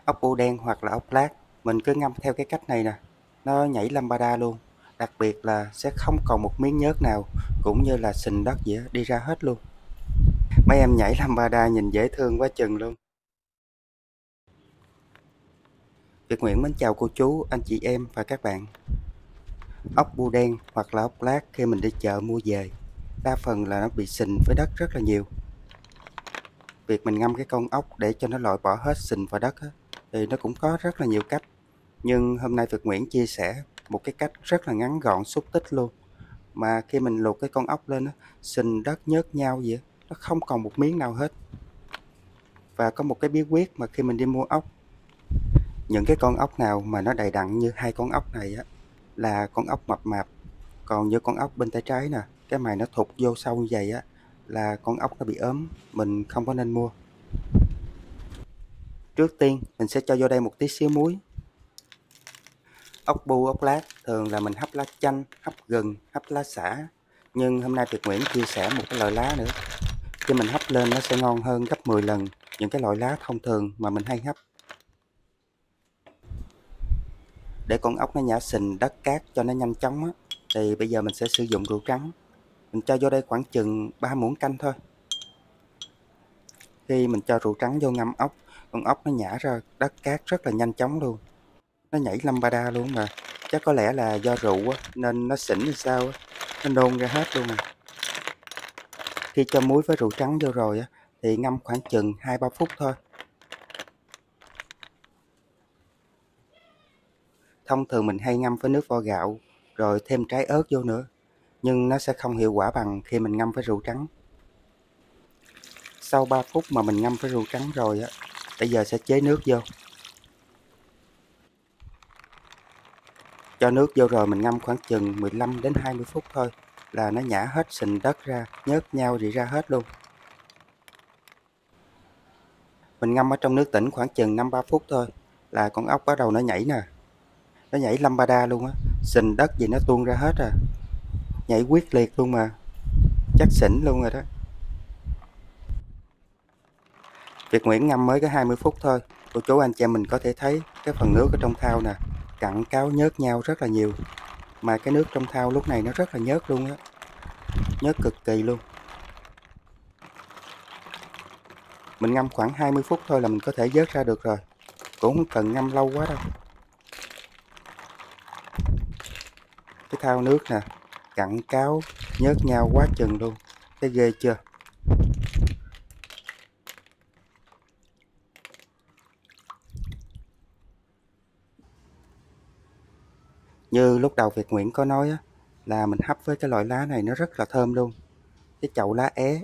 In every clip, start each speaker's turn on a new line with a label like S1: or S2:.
S1: Ốc bươu đen hoặc là ốc lát, mình cứ ngâm theo cái cách này nè, nó nhảy lambada luôn. Đặc biệt là sẽ không còn một miếng nhớt nào cũng như là sình đất gì đi ra hết luôn. Mấy em nhảy lambada nhìn dễ thương quá chừng luôn. Việt Nguyễn mến chào cô chú, anh chị em và các bạn. Ốc bươu đen hoặc là ốc lát khi mình đi chợ mua về, đa phần là nó bị sình với đất rất là nhiều. Việc mình ngâm cái con ốc để cho nó loại bỏ hết sình và đất á, thì nó cũng có rất là nhiều cách. Nhưng hôm nay Việt Nguyễn chia sẻ một cái cách rất là ngắn gọn xúc tích luôn. Mà khi mình luộc cái con ốc lên á, sình đất nhớt nhau vậy, nó không còn một miếng nào hết. Và có một cái bí quyết mà khi mình đi mua ốc, những cái con ốc nào mà nó đầy đặn như hai con ốc này á, là con ốc mập mạp. Còn như con ốc bên tay trái nè, cái mày nó thụt vô sâu như vậy á, là con ốc nó bị ốm, mình không có nên mua. Trước tiên mình sẽ cho vô đây một tí xíu muối. Ốc bu, ốc lát thường là mình hấp lá chanh, hấp gừng, hấp lá xả. Nhưng hôm nay Việt Nguyễn chia sẻ một cái loại lá nữa. Khi mình hấp lên nó sẽ ngon hơn gấp 10 lần những cái loại lá thông thường mà mình hay hấp. Để con ốc nó nhả sình đất cát cho nó nhanh chóng á, thì bây giờ mình sẽ sử dụng rượu trắng. Mình cho vô đây khoảng chừng 3 muỗng canh thôi. Khi mình cho rượu trắng vô ngâm ốc, con ốc nó nhả ra đất cát rất là nhanh chóng luôn. Nó nhảy lambada luôn mà. Chắc có lẽ là do rượu á, nên nó xỉn hay sao á, nó nôn ra hết luôn nè. Khi cho muối với rượu trắng vô rồi á, thì ngâm khoảng chừng 2-3 phút thôi. Thông thường mình hay ngâm với nước vo gạo, rồi thêm trái ớt vô nữa. Nhưng nó sẽ không hiệu quả bằng khi mình ngâm với rượu trắng. Sau 3 phút mà mình ngâm với rượu trắng rồi á, bây giờ sẽ chế nước vô. Cho nước vô rồi mình ngâm khoảng chừng 15 đến 20 phút thôi là nó nhả hết sình đất ra, nhớt nhau rỉ ra hết luôn. Mình ngâm ở trong nước tĩnh khoảng chừng 5-3 phút thôi là con ốc bắt đầu nó nhảy nè. Nó nhảy lambada luôn á, sình đất gì nó tuôn ra hết à. Nhảy quyết liệt luôn mà, chắc xỉn luôn rồi đó. Việt Nguyễn ngâm mới có 20 phút thôi, cô chú anh chị em mình có thể thấy cái phần nước ở trong thau nè, cặn cáo nhớt nhau rất là nhiều. Mà cái nước trong thau lúc này nó rất là nhớt luôn á, nhớt cực kỳ luôn. Mình ngâm khoảng 20 phút thôi là mình có thể vớt ra được rồi, cũng không cần ngâm lâu quá đâu. Cái thau nước nè, cặn cáo, nhớt nhau quá chừng luôn, thấy ghê chưa? Như lúc đầu Việt Nguyễn có nói á, là mình hấp với cái loại lá này nó rất là thơm luôn. Cái chậu lá é,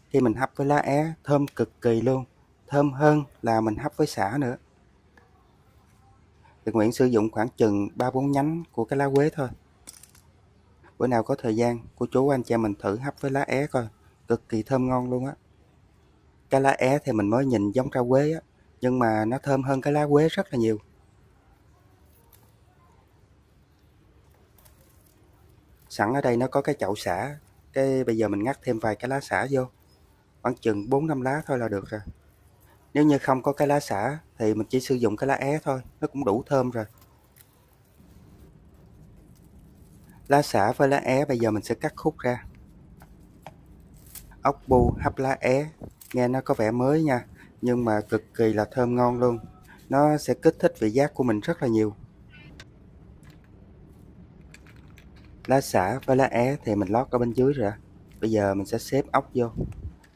S1: khi mình hấp với lá é thơm cực kỳ luôn, thơm hơn là mình hấp với sả nữa. Việt Nguyễn sử dụng khoảng chừng 3-4 nhánh của cái lá quế thôi. Bữa nào có thời gian, cô chú anh chị em mình thử hấp với lá é coi, cực kỳ thơm ngon luôn á. Cái lá é thì mình mới nhìn giống rau quế á, nhưng mà nó thơm hơn cái lá quế rất là nhiều. Sẵn ở đây nó có cái chậu sả, cái bây giờ mình ngắt thêm vài cái lá sả vô, khoảng chừng 4-5 lá thôi là được rồi. Nếu như không có cái lá sả thì mình chỉ sử dụng cái lá é thôi, nó cũng đủ thơm rồi. Lá sả với lá é bây giờ mình sẽ cắt khúc ra. Ốc bu hấp lá é, nghe nó có vẻ mới nha, nhưng mà cực kỳ là thơm ngon luôn. Nó sẽ kích thích vị giác của mình rất là nhiều. Lá sả với lá é thì mình lót ở bên dưới rồi. Bây giờ mình sẽ xếp ốc vô.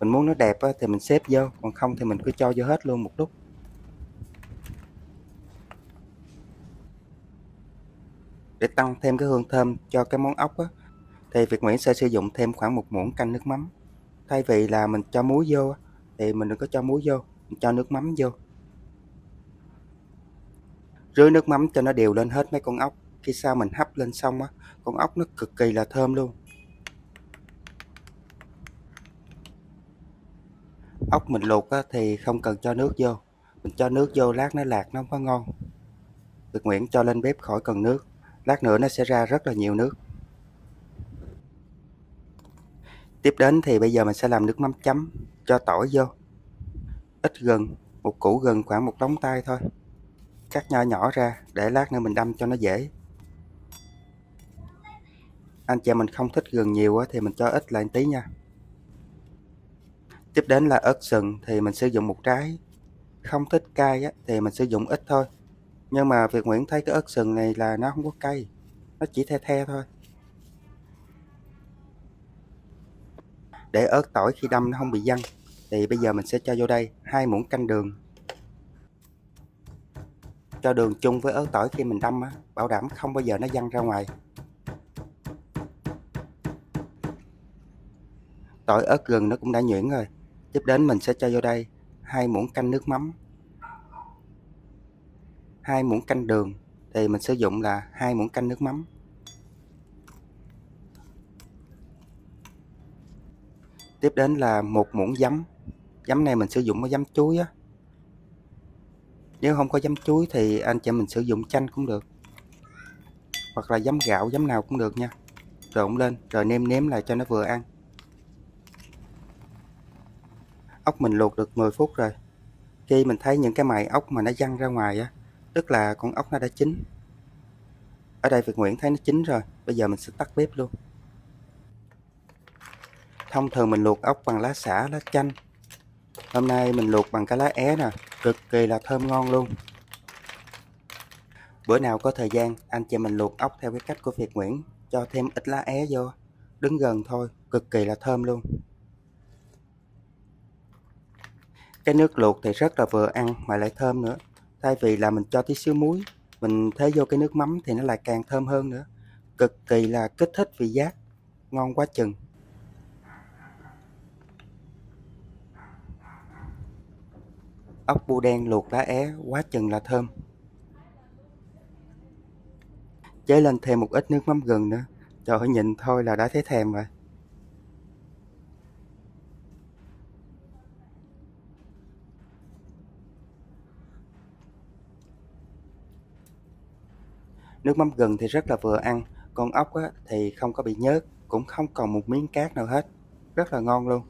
S1: Mình muốn nó đẹp thì mình xếp vô, còn không thì mình cứ cho vô hết luôn một lúc. Để tăng thêm cái hương thơm cho cái món ốc thì Việt Nguyễn sẽ sử dụng thêm khoảng 1 muỗng canh nước mắm. Thay vì là mình cho muối vô thì mình đừng có cho muối vô, mình cho nước mắm vô. Rưới nước mắm cho nó đều lên hết mấy con ốc. Khi sau mình hấp lên xong con ốc nó cực kỳ là thơm luôn. Ốc mình luộc thì không cần cho nước vô. Mình cho nước vô lát nó lạc nó không có ngon. Việt Nguyễn cho lên bếp khỏi cần nước. Lát nữa nó sẽ ra rất là nhiều nước. Tiếp đến thì bây giờ mình sẽ làm nước mắm chấm. Cho tỏi vô, ít gừng, Một củ gừng khoảng một đống tay thôi. Cắt nhỏ nhỏ ra để lát nữa mình đâm cho nó dễ. Anh chị em mình không thích gừng nhiều thì mình cho ít lại một tí nha. Tiếp đến là ớt sừng thì mình sử dụng một trái. Không thích cay thì mình sử dụng ít thôi. Nhưng mà Việt Nguyễn thấy cái ớt sừng này là nó không có cay, nó chỉ the the thôi. Để ớt tỏi khi đâm nó không bị văng thì bây giờ mình sẽ cho vô đây 2 muỗng canh đường. Cho đường chung với ớt tỏi khi mình đâm bảo đảm không bao giờ nó văng ra ngoài. Tỏi ớt gừng nó cũng đã nhuyễn rồi. Tiếp đến mình sẽ cho vô đây 2 muỗng canh nước mắm, 2 muỗng canh đường thì mình sử dụng là 2 muỗng canh nước mắm. Tiếp đến là 1 muỗng giấm. Giấm này mình sử dụng có giấm chuối Nếu không có giấm chuối thì anh chị mình sử dụng chanh cũng được, hoặc là giấm gạo, giấm nào cũng được nha. Trộn lên rồi nêm nếm lại cho nó vừa ăn. Ốc mình luộc được 10 phút rồi. Khi mình thấy những cái mày ốc mà nó văng ra ngoài tức là con ốc nó đã chín. Ở đây Việt Nguyễn thấy nó chín rồi, bây giờ mình sẽ tắt bếp luôn. Thông thường mình luộc ốc bằng lá xả, lá chanh. Hôm nay mình luộc bằng cái lá é nè, cực kỳ là thơm ngon luôn. Bữa nào có thời gian, anh chị mình luộc ốc theo cái cách của Việt Nguyễn, cho thêm ít lá é vô, đứng gần thôi, cực kỳ là thơm luôn. Cái nước luộc thì rất là vừa ăn mà lại thơm nữa. Thay vì là mình cho tí xíu muối, mình thế vô cái nước mắm thì nó lại càng thơm hơn nữa. Cực kỳ là kích thích vị giác, ngon quá chừng. Ốc bu đen luộc lá é quá chừng là thơm. Chế lên thêm một ít nước mắm gừng nữa. Trời ơi, nhìn thôi là đã thấy thèm rồi. Nước mắm gừng thì rất là vừa ăn. Con ốc thì không có bị nhớt, cũng không còn một miếng cát nào hết. Rất là ngon luôn.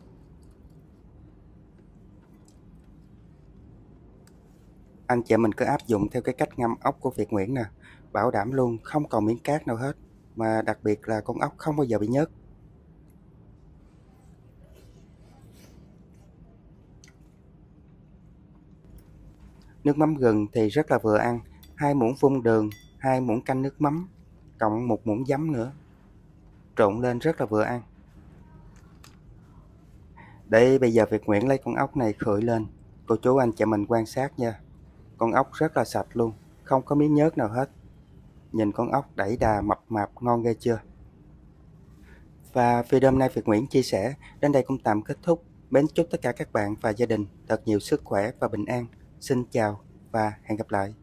S1: Anh chị mình cứ áp dụng theo cái cách ngâm ốc của Việt Nguyễn nè. Bảo đảm luôn không còn miếng cát nào hết. Mà đặc biệt là con ốc không bao giờ bị nhớt. Nước mắm gừng thì rất là vừa ăn. 2 muỗng vung đường, 2 muỗng canh nước mắm, cộng 1 muỗng giấm nữa. Trộn lên rất là vừa ăn. Đây bây giờ Việt Nguyễn lấy con ốc này khơi lên. Cô chú anh chị mình quan sát nha. Con ốc rất là sạch luôn, không có miếng nhớt nào hết. Nhìn con ốc đẩy đà mập mạp ngon ghê chưa. Và video hôm nay Việt Nguyễn chia sẻ đến đây cũng tạm kết thúc. Mến chúc tất cả các bạn và gia đình thật nhiều sức khỏe và bình an. Xin chào và hẹn gặp lại.